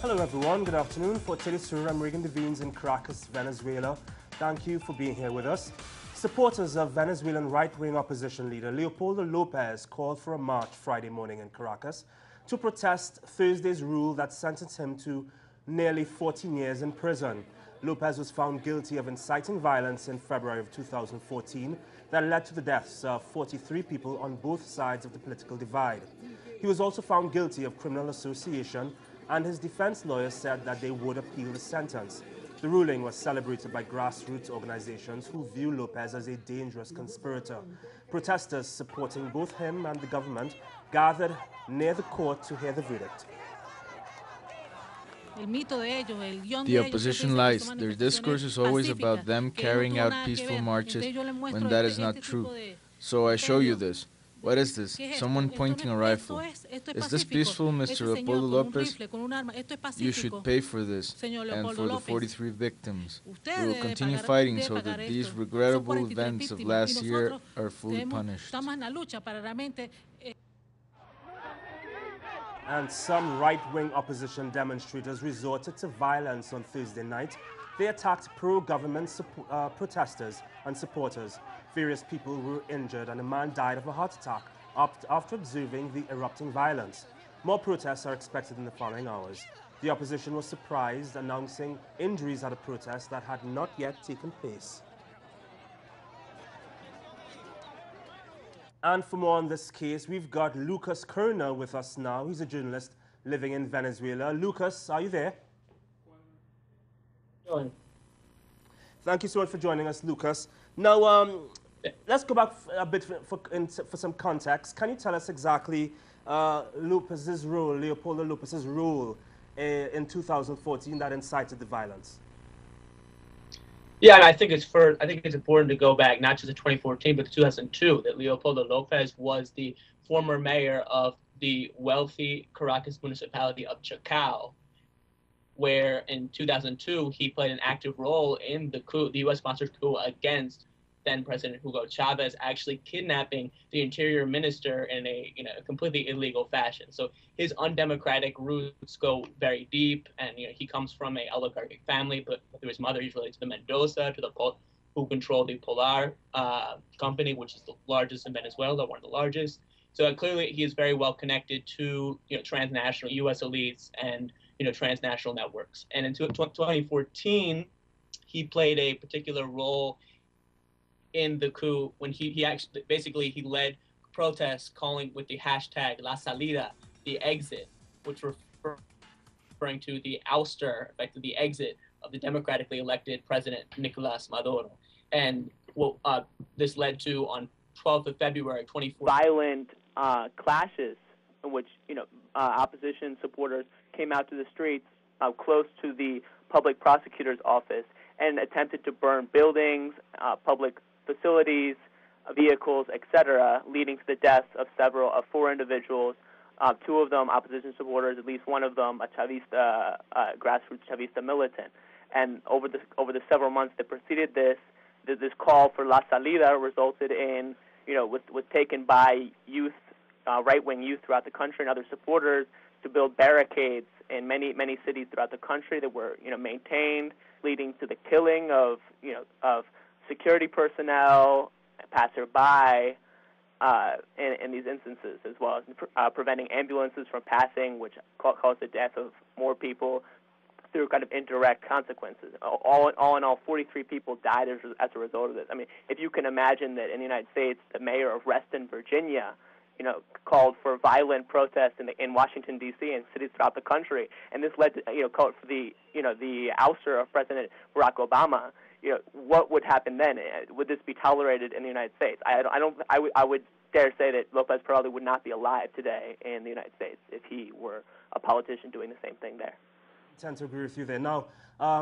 Hello everyone, good afternoon. For Telesur, I'm Regan Devines in Caracas, Venezuela. Thank you for being here with us. Supporters of Venezuelan right-wing opposition leader Leopoldo Lopez called for a march Friday morning in Caracas to protest Thursday's rule that sentenced him to nearly 14 years in prison. Lopez was found guilty of inciting violence in February of 2014 that led to the deaths of 43 people on both sides of the political divide. He was also found guilty of criminal association, and his defense lawyers said that they would appeal the sentence. The ruling was celebrated by grassroots organizations who view Lopez as a dangerous conspirator. Protesters supporting both him and the government gathered near the court to hear the verdict. The opposition lies. Their discourse is always about them carrying out peaceful marches when that is not true. So I show you this. What is this? Someone pointing a rifle. Is this peaceful, Mr. Leopoldo Lopez? You should pay for this, and for the 43 victims. We will continue fighting so that these regrettable events of last year are fully punished. And some right-wing opposition demonstrators resorted to violence on Thursday night. They attacked pro-government protesters and supporters. Various people were injured and a man died of a heart attack after observing the erupting violence. More protests are expected in the following hours. The opposition was surprised, announcing injuries at a protest that had not yet taken place. And for more on this case, we've got Lucas Kerner with us now. He's a journalist living in Venezuela. Lucas, are you there? Sure. Thank you so much for joining us, Lucas. Now, let's go back a bit for some context. Can you tell us exactly Leopoldo Lopez's role in 2014 that incited the violence? Yeah, and I think it's important to go back not just to 2014 but to 2002. That Leopoldo Lopez was the former mayor of the wealthy Caracas municipality of Chacao, where in 2002 he played an active role in the coup, the U.S.-sponsored coup against then President Hugo Chavez, actually kidnapping the interior minister in a completely illegal fashion. So his undemocratic roots go very deep, and he comes from a oligarchic family, but through his mother he's related to the Mendoza, who control the Polar company, which is the largest in Venezuela, one of the largest. So clearly he is very well connected to transnational U.S. elites and transnational networks. And in 2014, he played a particular role in the coup when he actually basically he led protests calling with the hashtag La Salida, the exit, which referring to the ouster, effectively the exit of the democratically elected president Nicolas Maduro. And this led to, on 12th of February 2014, violent clashes in which opposition supporters came out to the streets close to the public prosecutor's office and attempted to burn buildings, public facilities, vehicles, etc., leading to the deaths of four individuals, two of them opposition supporters, at least one of them a Chavista, grassroots Chavista militant. And over the several months that preceded this call for La Salida resulted in, was taken by youth, right-wing youth throughout the country and other supporters to build barricades in many cities throughout the country that were maintained, leading to the killing of security personnel, passerby, in these instances, as well as preventing ambulances from passing, which caused the death of more people through kind of indirect consequences. All in all, 43 people died as a result of this. I mean, if you can imagine that in the United States, the mayor of Reston, Virginia, called for violent protests in Washington, D.C. and cities throughout the country, and this led to, called for the ouster of President Barack Obama. What would happen then? Would this be tolerated in the United States? I would dare say that Lopez probably would not be alive today in the United States if he were a politician doing the same thing there. I tend to agree with you there. Now,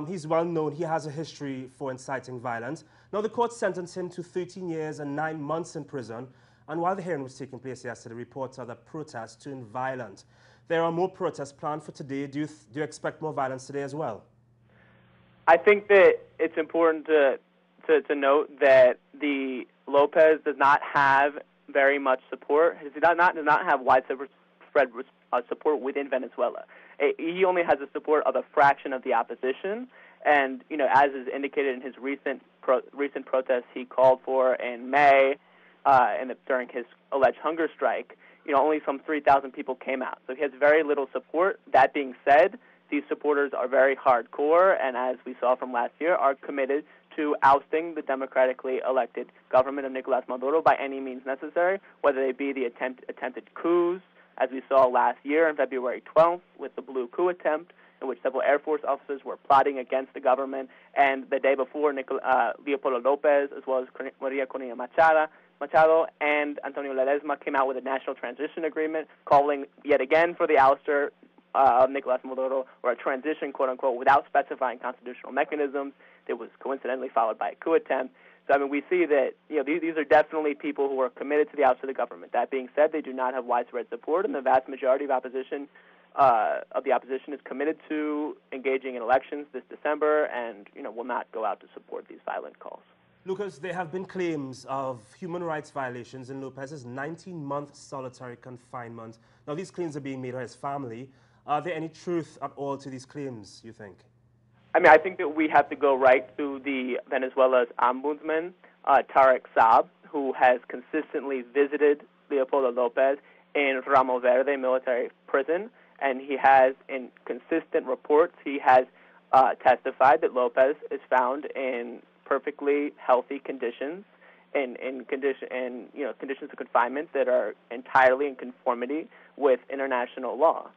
he's well known. He has a history for inciting violence. Now, the court sentenced him to 13 years and 9 months in prison. And while the hearing was taking place yesterday, reports are that protests turned violent. There are more protests planned for today. Do you expect more violence today as well? I think that it's important to note that the Lopez does not have very much support. He does not have widespread support within Venezuela. He only has the support of a fraction of the opposition, and as is indicated in his recent protests he called for in May, during his alleged hunger strike. Only some 3,000 people came out, so he has very little support. That being said, these supporters are very hardcore, and as we saw from last year, are committed to ousting the democratically elected government of Nicolás Maduro by any means necessary, whether they be the attempted coups, as we saw last year on February 12th with the blue coup attempt, in which several Air Force officers were plotting against the government, and the day before, Leopoldo Lopez, as well as Maria Corina Machado and Antonio Ledesma came out with a national transition agreement calling yet again for the ouster of Nicolás Maduro, or a transition, quote-unquote, without specifying constitutional mechanisms. It was coincidentally followed by a coup attempt. So, we see that these are definitely people who are committed to the ouster of the government. That being said, they do not have widespread support, and the vast majority of the opposition is committed to engaging in elections this December and, will not go out to support these violent calls. Lucas, there have been claims of human rights violations in Lopez's 19-month solitary confinement. Now, these claims are being made by his family. Are there any truth at all to these claims, you think? I think that we have to go right to the Venezuela's ombudsman, Tarek Saab, who has consistently visited Leopoldo Lopez in Ramo Verde military prison, and he has, in consistent reports, he has testified that Lopez is found in perfectly healthy conditions, conditions of confinement that are entirely in conformity with international law.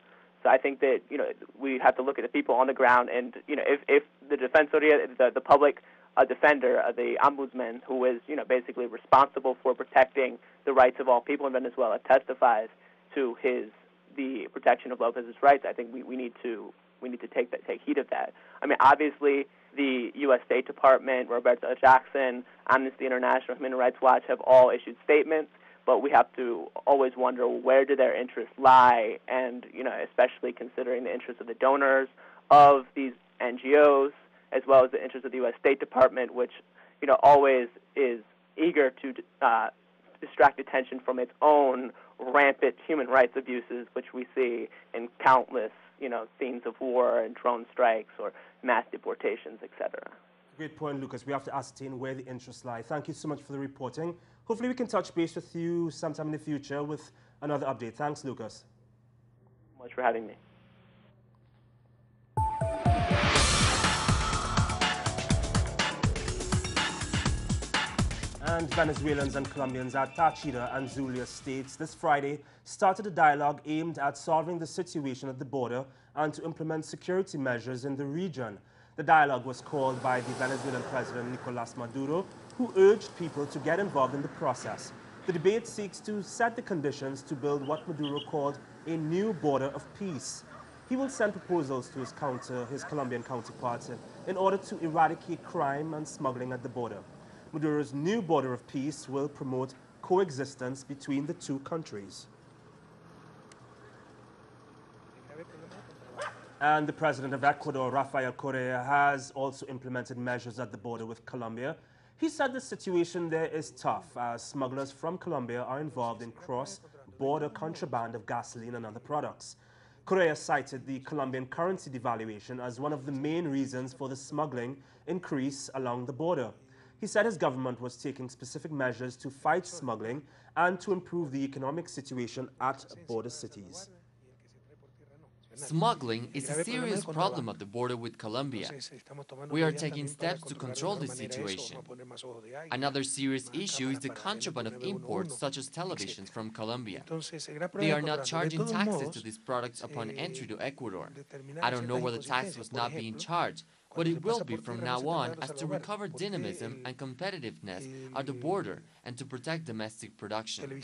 So I think that we have to look at the people on the ground, and if the Defensoria, the public defender, the ombudsman, who is basically responsible for protecting the rights of all people in Venezuela, testifies to the protection of Lopez's rights, I think we need to take heed of that. Obviously, the U.S. State Department, Roberto Jackson, Amnesty International, Human Rights Watch have all issued statements, but we have to always wonder, where do their interests lie, and especially considering the interests of the donors of these NGOs, as well as the interests of the U.S. State Department, which always is eager to distract attention from its own rampant human rights abuses, which we see in countless scenes of war and drone strikes or mass deportations, etc. Great point, Lucas. We have to ascertain where the interests lie. Thank you so much for the reporting. Hopefully we can touch base with you sometime in the future with another update. Thanks, Lucas. Thank you so much for having me. And Venezuelans and Colombians at Táchira and Zulia states this Friday started a dialogue aimed at solving the situation at the border and to implement security measures in the region. The dialogue was called by the Venezuelan President Nicolás Maduro, who urged people to get involved in the process. The debate seeks to set the conditions to build what Maduro called a new border of peace. He will send proposals to his Colombian counterparts in order to eradicate crime and smuggling at the border. Maduro's new border of peace will promote coexistence between the two countries. And the president of Ecuador, Rafael Correa, has also implemented measures at the border with Colombia. He said the situation there is tough as smugglers from Colombia are involved in cross-border contraband of gasoline and other products. Correa cited the Colombian currency devaluation as one of the main reasons for the smuggling increase along the border. He said his government was taking specific measures to fight smuggling and to improve the economic situation at border cities. Smuggling is a serious problem at the border with Colombia. We are taking steps to control this situation. Another serious issue is the contraband of imports such as televisions from Colombia. They are not charging taxes to these products upon entry to Ecuador. I don't know where the tax was not being charged, but it will be from now on as to recover dynamism and competitiveness at the border and to protect domestic production.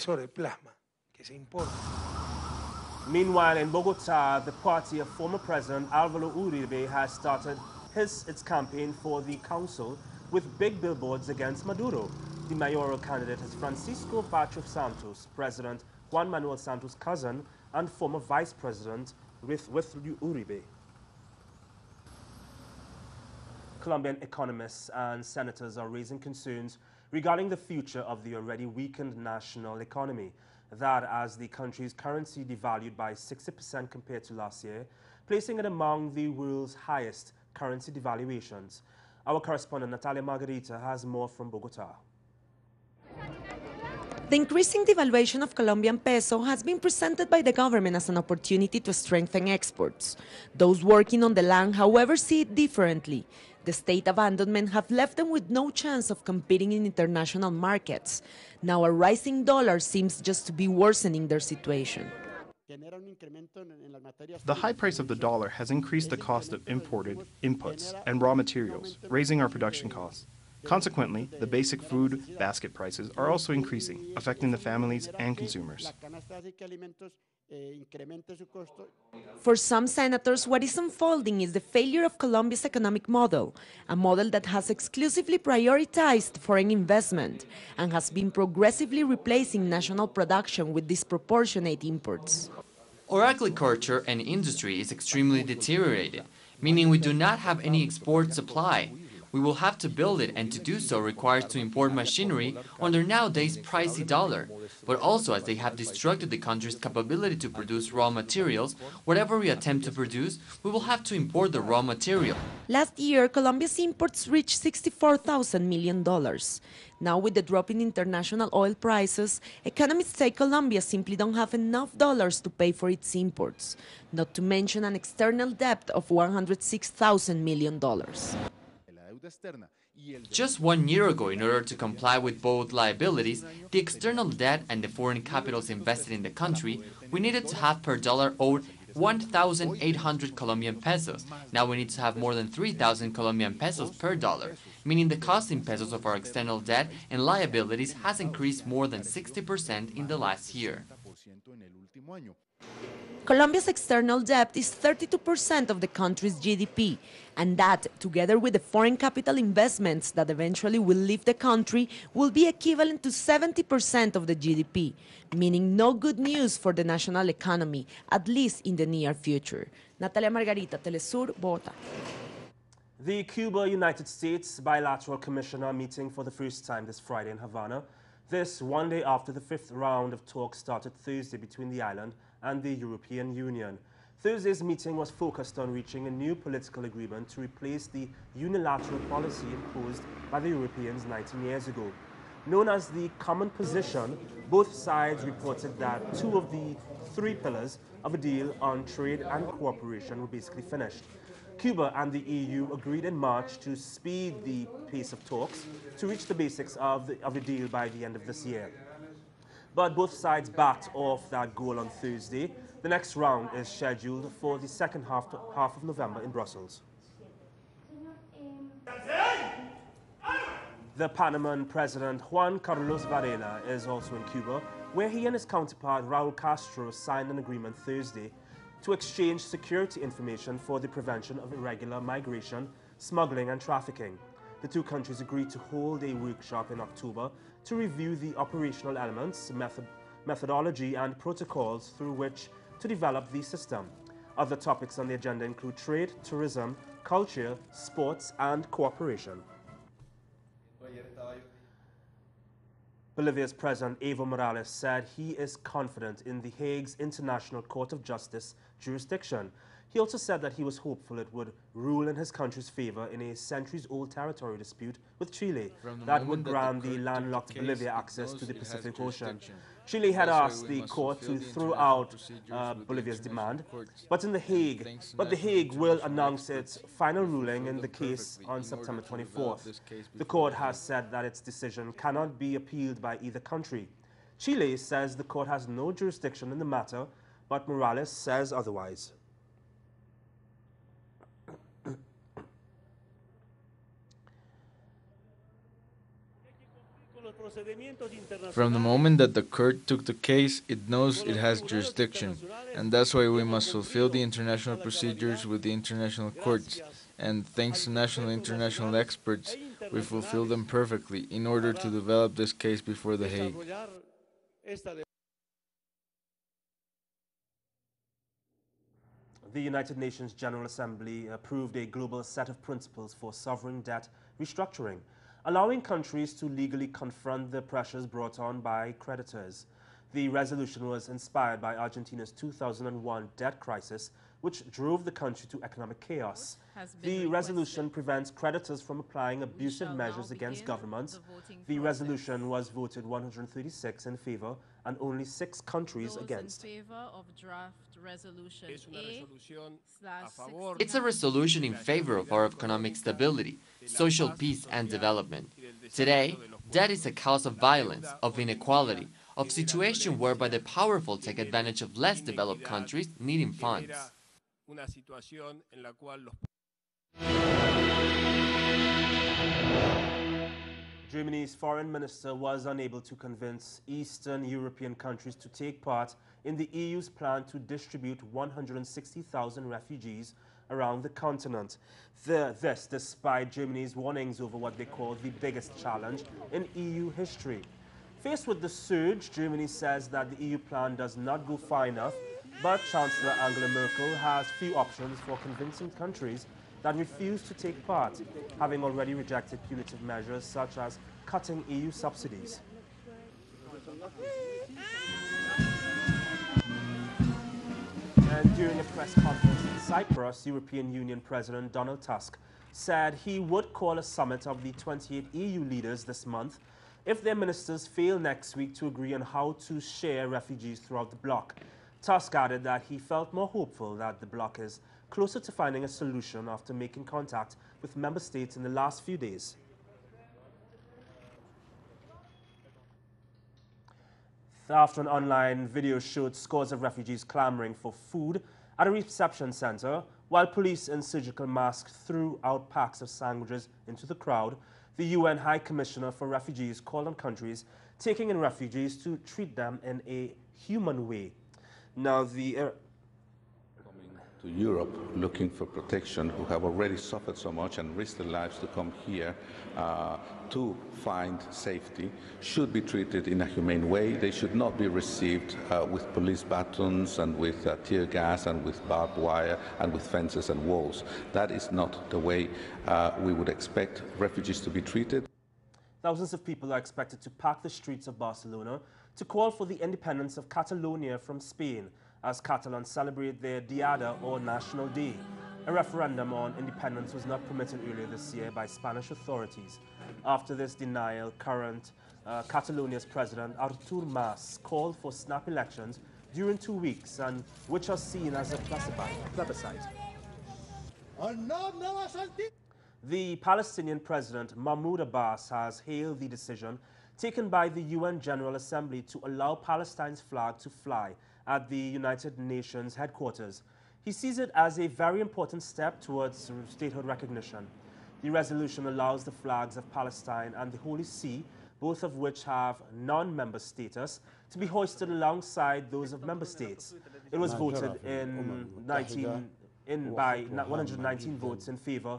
Meanwhile, in Bogota, the party of former President Álvaro Uribe has started its campaign for the council with big billboards against Maduro. The mayoral candidate is Francisco Pacho Santos, President Juan Manuel Santos' cousin and former vice president with Uribe. Colombian economists and senators are raising concerns regarding the future of the already weakened national economy. That as the country's currency devalued by 60% compared to last year, placing it among the world's highest currency devaluations. Our correspondent Natalia Margarita has more from Bogota. The increasing devaluation of Colombian peso has been presented by the government as an opportunity to strengthen exports. Those working on the land, however, see it differently. The state abandonment have left them with no chance of competing in international markets. Now a rising dollar seems just to be worsening their situation. The high price of the dollar has increased the cost of imported inputs and raw materials, raising our production costs. Consequently, the basic food basket prices are also increasing, affecting the families and consumers. For some senators, what is unfolding is the failure of Colombia's economic model, a model that has exclusively prioritized foreign investment and has been progressively replacing national production with disproportionate imports. Our agriculture and industry is extremely deteriorated, meaning we do not have any export supply. We will have to build it, and to do so requires to import machinery under nowadays pricey dollar, but also as they have destroyed the country's capability to produce raw materials. Whatever we attempt to produce, we will have to import the raw material. Last year, Colombia's imports reached $64,000 million. Now, with the drop in international oil prices, economists say Colombia simply don't have enough dollars to pay for its imports, not to mention an external debt of $106,000 million. Just 1 year ago, in order to comply with both liabilities, the external debt and the foreign capitals invested in the country, we needed to have per dollar owed 1,800 Colombian pesos. Now we need to have more than 3,000 Colombian pesos per dollar, meaning the cost in pesos of our external debt and liabilities has increased more than 60% in the last year. Colombia's external debt is 32% of the country's GDP, and that, together with the foreign capital investments that eventually will leave the country, will be equivalent to 70% of the GDP, meaning no good news for the national economy, at least in the near future. Natalia Margarita, Telesur, Bogotá. The Cuba-United States bilateral commissioner meeting for the first time this Friday in Havana. This one day after the fifth round of talks started Thursday between the island and the European Union. Thursday's meeting was focused on reaching a new political agreement to replace the unilateral policy imposed by the Europeans 19 years ago. Known as the Common Position, both sides reported that 2 of the 3 pillars of a deal on trade and cooperation were basically finished. Cuba and the EU agreed in March to speed the pace of talks to reach the basics of a deal by the end of this year. But both sides backed off that goal on Thursday. The next round is scheduled for the second half of November in Brussels. The Panamanian President Juan Carlos Varela is also in Cuba, where he and his counterpart Raul Castro signed an agreement Thursday to exchange security information for the prevention of irregular migration, smuggling and trafficking. The 2 countries agreed to hold a workshop in October to review the operational elements, methodology and protocols through which to develop the system. Other topics on the agenda include trade, tourism, culture, sports and cooperation. Bolivia's President Evo Morales said he is confident in The Hague's International Court of Justice jurisdiction. He also said that he was hopeful it would rule in his country's favor in a centuries-old territory dispute with Chile that would grant the landlocked Bolivia access to the Pacific Ocean. Chile had asked the court to throw out Bolivia's demand, but The Hague will announce its final ruling in the case on September 24th. The court has said that its decision cannot be appealed by either country. Chile says the court has no jurisdiction in the matter, but Morales says otherwise. From the moment that the court took the case, it knows it has jurisdiction, and that's why we must fulfill the international procedures with the international courts. And thanks to national and international experts, we fulfill them perfectly in order to develop this case before The Hague. The United Nations General Assembly approved a global set of principles for sovereign debt restructuring, allowing countries to legally confront the pressures brought on by creditors. The resolution was inspired by Argentina's 2001 debt crisis, which drove the country to economic chaos. The resolution prevents creditors from applying abusive measures against governments. The resolution was voted 136 in favor and only 6 countries against. It's a resolution in favor of our economic stability, social peace and development. Today, debt is a cause of violence, of inequality, of situation whereby the powerful take advantage of less developed countries needing funds. Germany's foreign minister was unable to convince Eastern European countries to take part in the EU's plan to distribute 160,000 refugees around the continent. This despite Germany's warnings over what they call the biggest challenge in EU history. Faced with the surge, Germany says that the EU plan does not go far enough, but Chancellor Angela Merkel has few options for convincing countries that refuse to take part, having already rejected punitive measures such as cutting EU subsidies. And during a press conference in Cyprus, European Union President Donald Tusk said he would call a summit of the 28 EU leaders this month if their ministers fail next week to agree on how to share refugees throughout the bloc. Tusk added that he felt more hopeful that the bloc is closer to finding a solution after making contact with member states in the last few days. After an online video showed scores of refugees clamoring for food at a reception center, while police in surgical masks threw out packs of sandwiches into the crowd, the UN High Commissioner for Refugees called on countries taking in refugees to treat them in a human way. Now, to Europe looking for protection, who have already suffered so much and risked their lives to come here to find safety, should be treated in a humane way. They should not be received with police batons and with tear gas and with barbed wire and with fences and walls. That is not the way we would expect refugees to be treated. Thousands of people are expected to pack the streets of Barcelona to call for the independence of Catalonia from Spain, as Catalans celebrate their Diada, or National Day. A referendum on independence was not permitted earlier this year by Spanish authorities. After this denial, current Catalonia's president Artur Mas called for snap elections during 2 weeks, and which are seen as a plebiscite. The Palestinian president Mahmoud Abbas has hailed the decision taken by the UN General Assembly to allow Palestine's flag to fly at the United Nations headquarters. He sees it as a very important step towards statehood recognition. The resolution allows the flags of Palestine and the Holy See, both of which have non-member status, to be hoisted alongside those of member states. It was voted by 119 votes in favor,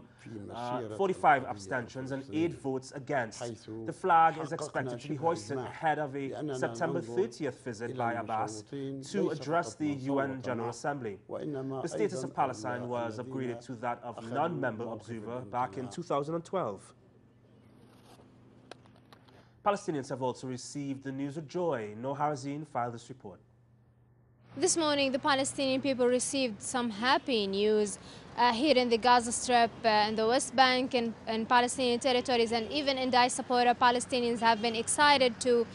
45 abstentions and 8 votes against. The flag is expected to be hoisted ahead of a September 30th visit by Abbas to address the UN General Assembly. The status of Palestine was upgraded to that of non-member observer back in 2012. Palestinians have also received the news of joy. Noor Harazin filed this report. This morning, the Palestinian people received some happy news here in the Gaza Strip, in the West Bank, and Palestinian territories, and even in diaspora. Palestinians have been excited to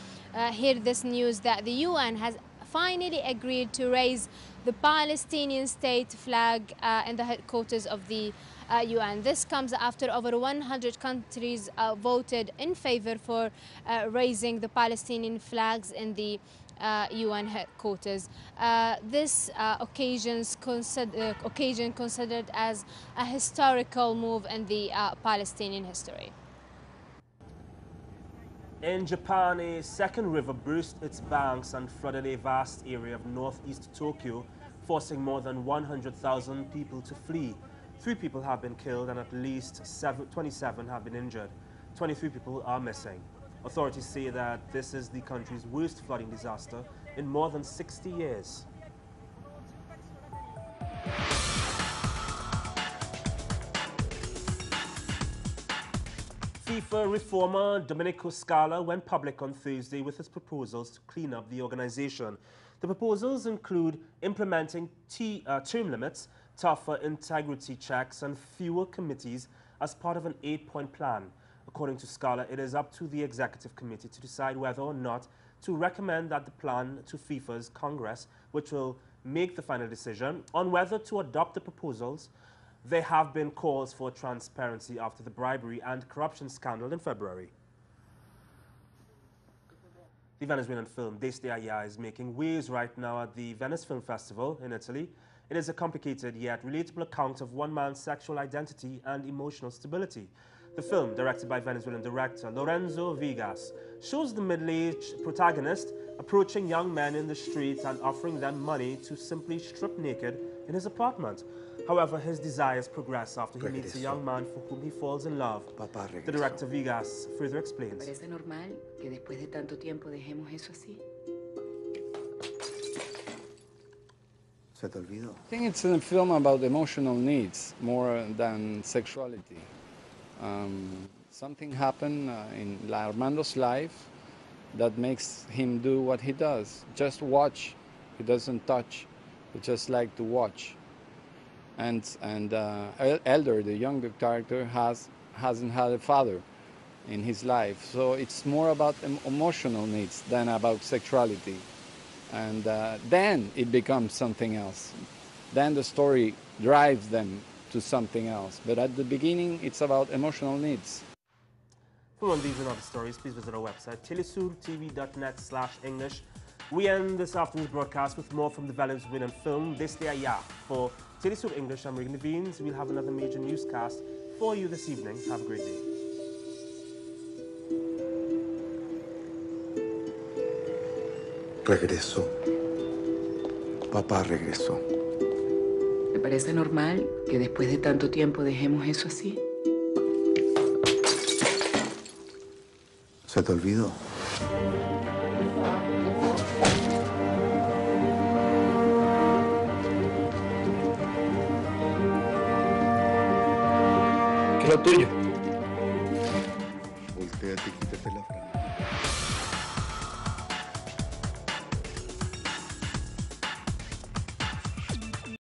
hear this news that the UN has finally agreed to raise the Palestinian state flag in the headquarters of the UN. This comes after over 100 countries voted in favor for raising the Palestinian flags in the UN headquarters. This occasion considered as a historical move in the Palestinian history. In Japan, a second river burst its banks and flooded a vast area of northeast Tokyo, forcing more than 100,000 people to flee. 3 people have been killed and at least 27 have been injured. 23 people are missing. Authorities say that this is the country's worst flooding disaster in more than 60 years. FIFA reformer Domenico Scala went public on Thursday with his proposals to clean up the organization. The proposals include implementing term limits, tougher integrity checks, and fewer committees as part of an 8-point plan. According to Scala, it is up to the executive committee to decide whether or not to recommend that the plan to FIFA's Congress, which will make the final decision on whether to adopt the proposals. There have been calls for transparency after the bribery and corruption scandal in February. The Venezuelan film Desde Allá is making waves right now at the Venice Film Festival in Italy. It is a complicated yet relatable account of one man's sexual identity and emotional stability. The film, directed by Venezuelan director Lorenzo Vigas, shows the middle-aged protagonist approaching young men in the streets and offering them money to simply strip naked in his apartment. However, his desires progress after he meets a young man for whom he falls in love. The director Vigas further explains. ¿Parece normal que después de tanto tiempo dejemos eso así? I think it's a film about emotional needs more than sexuality. Something happened in Armando's life that makes him do what he does. Just watch. He doesn't touch. He just like to watch. And Elder, the younger character, hasn't had a father in his life. So it's more about emotional needs than about sexuality. And then it becomes something else. Then the story drives them to something else. But at the beginning, it's about emotional needs. For more on these and other stories, please visit our website, telesurtv.net/English. We end this afternoon's broadcast with more from the Venezuelan film Desde Allá. For Telesur English, I'm Regan Devines. We'll have another major newscast for you this evening. Have a great day. Regresó. Papá regresó. ¿Te parece normal que después de tanto tiempo dejemos eso así? ¿Se te olvidó? ¿Qué es lo tuyo? Voltéate y quítate la franja.